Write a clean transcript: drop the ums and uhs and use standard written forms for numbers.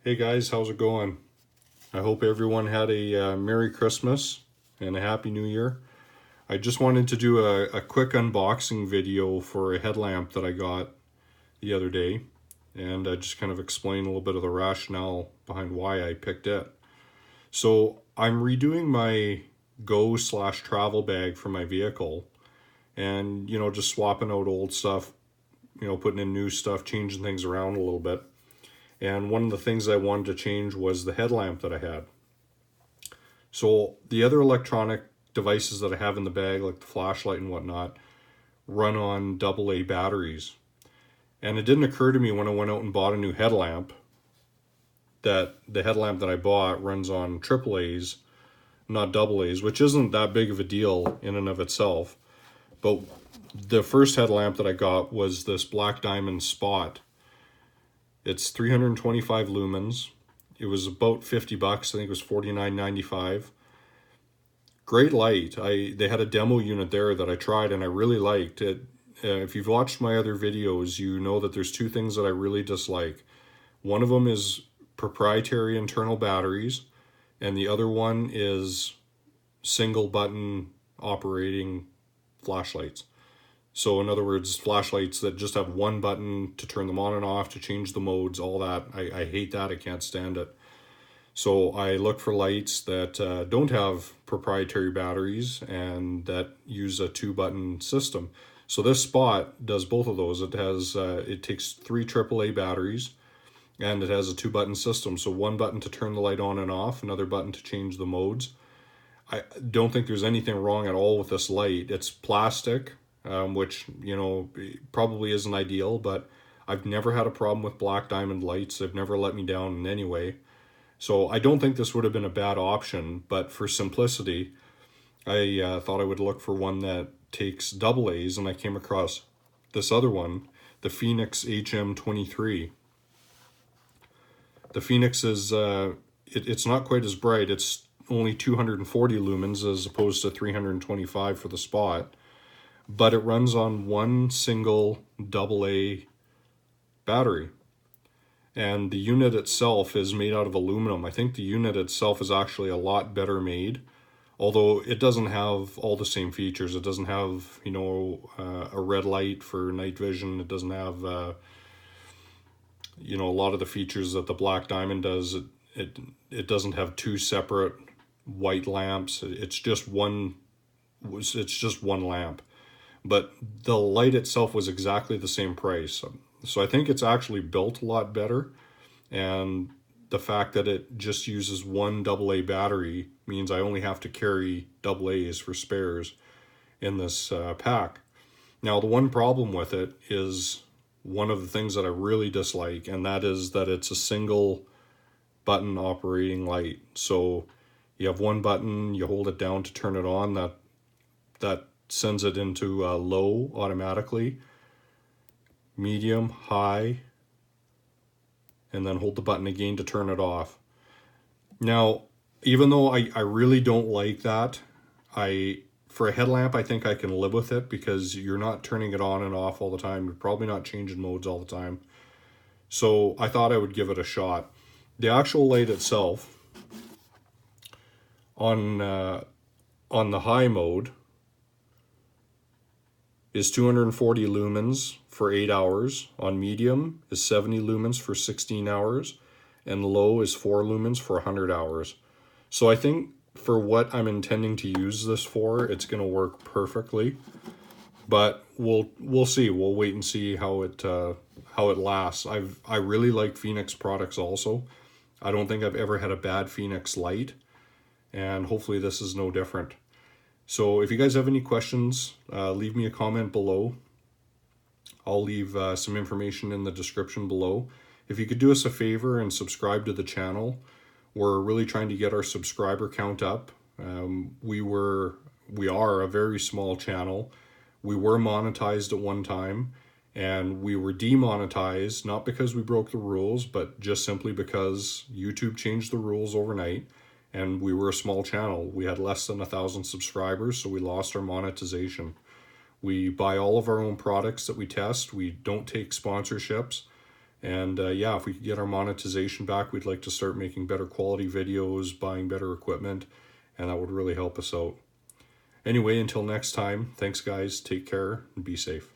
Hey guys, how's it going? I hope everyone had a Merry Christmas and a Happy New Year. I just wanted to do a quick unboxing video for a headlamp that I got the other day, and just kind of explain a little bit of the rationale behind why I picked it. So I'm redoing my go/travel bag for my vehicle, and just swapping out old stuff, putting in new stuff, changing things around a little bit. And one of the things I wanted to change was the headlamp that I had. So the other electronic devices that I have in the bag, like the flashlight and whatnot, run on AA batteries. And it didn't occur to me when I went out and bought a new headlamp that the headlamp that I bought runs on AAAs, not AAs, which isn't that big of a deal in and of itself. But the first headlamp that I got was this Black Diamond Spot. It's 325 lumens. It was about 50 bucks. I think it was $49.95. Great light. They had a demo unit there that I tried and I really liked it. If you've watched my other videos, you know that there's two things that I really dislike. One of them is proprietary internal batteries, and the other one is single button operating flashlights. So in other words, flashlights that just have one button to turn them on and off, to change the modes, all that. I hate that. I can't stand it. So I look for lights that don't have proprietary batteries and that use a two-button system. So this Spot does both of those. It takes 3 AAA batteries, and it has a two-button system. So one button to turn the light on and off, another button to change the modes. I don't think there's anything wrong at all with this light. It's plastic. Which, probably isn't ideal, but I've never had a problem with Black Diamond lights. They've never let me down in any way. So I don't think this would have been a bad option, but for simplicity, I thought I would look for one that takes AAs, and I came across this other one, the Fenix HM23. The Fenix is, it's not quite as bright. It's only 240 lumens as opposed to 325 for the Spot. But it runs on one single AA battery. And the unit itself is made out of aluminum. I think the unit itself is actually a lot better made, although it doesn't have all the same features. It doesn't have, a red light for night vision. It doesn't have, a lot of the features that the Black Diamond does. It doesn't have two separate white lamps. It's just one lamp. But the light itself was exactly the same price. So I think it's actually built a lot better. And the fact that it just uses one AA battery means I only have to carry AAs for spares in this pack. Now, the one problem with it is one of the things that I really dislike, and that is that it's a single button operating light. So you have one button, you hold it down to turn it on, that sends it into low automatically, medium, high, and then hold the button again to turn it off. Now, even though I really don't like that, for a headlamp, I think I can live with it because you're not turning it on and off all the time. You're probably not changing modes all the time. So I thought I would give it a shot. The actual light itself, on the high mode, is 240 lumens for 8 hours. On medium is 70 lumens for 16 hours. And low is 4 lumens for 100 hours. So I think for what I'm intending to use this for, it's going to work perfectly. But we'll see. We'll wait and see how it lasts. I really like Fenix products also. I don't think I've ever had a bad Fenix light. And hopefully this is no different. So if you guys have any questions, leave me a comment below. I'll leave some information in the description below. If you could do us a favor and subscribe to the channel, we're really trying to get our subscriber count up. We are a very small channel. We were monetized at one time, and we were demonetized, not because we broke the rules, but just simply because YouTube changed the rules overnight. And we were a small channel. We had less than 1,000 subscribers, so we lost our monetization. We buy all of our own products that we test. We don't take sponsorships. And yeah, if we could get our monetization back, we'd like to start making better quality videos, buying better equipment, and that would really help us out. Anyway, until next time, thanks guys, take care, and be safe.